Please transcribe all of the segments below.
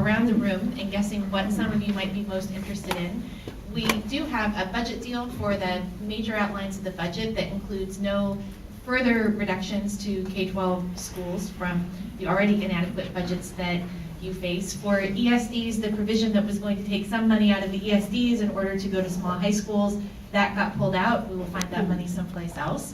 around the room and guessing what some of you might be most interested in. We do have a budget deal for the major outlines of the budget that includes no further reductions to K-12 schools from the already inadequate budgets that you face. For ESDs, the provision that was going to take some money out of the ESDs in order to go to small high schools, that got pulled out. We will find that money someplace else.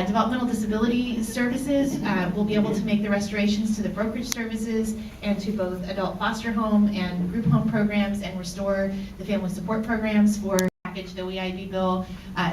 Developmental disability services, we'll be able to make the restorations to the brokerage services and to both adult foster home and group home programs and restore the family support programs for package, the OEIB bill,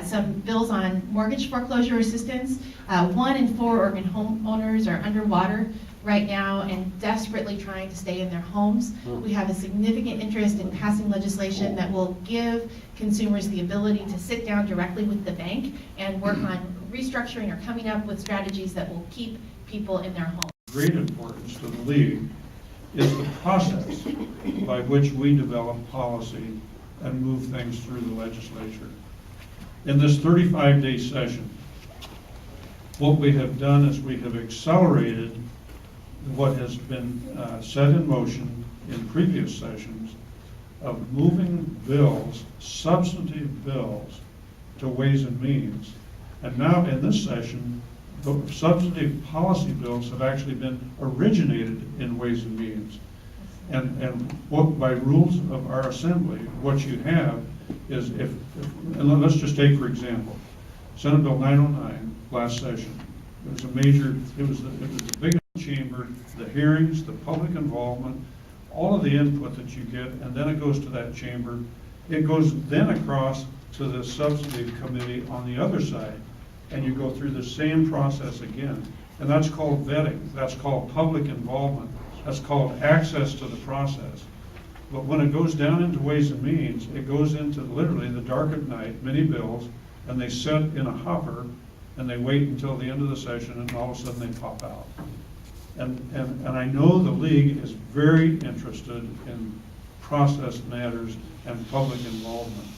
some bills on mortgage foreclosure assistance. 1 in 4 Oregon homeowners are underwater right now and desperately trying to stay in their homes. We have a significant interest in passing legislation that will give consumers the ability to sit down directly with the bank and work on restructuring or coming up with strategies that will keep people in their homes. Great importance to the League is the process by which we develop policy and move things through the legislature. In this 35-day session, what we have done is we have accelerated what has been set in motion in previous sessions of moving bills, substantive bills, to Ways and Means. And now in this session, the substantive policy bills have actually been originated in Ways and Means. And what, by rules of our assembly, what you have is and let's just take, for example, Senate Bill 909 last session. It was a major, it was the biggest chamber, the hearings, the public involvement, all of the input that you get, and then it goes to that chamber. It goes then across to the substantive committee on the other side, and you go through the same process again. And that's called vetting. That's called public involvement. That's called access to the process. But when it goes down into Ways and Means, it goes into literally the dark of night, many bills, and they sit in a hopper, and they wait until the end of the session, and all of a sudden they pop out. And I know the League is very interested in process matters and public involvement.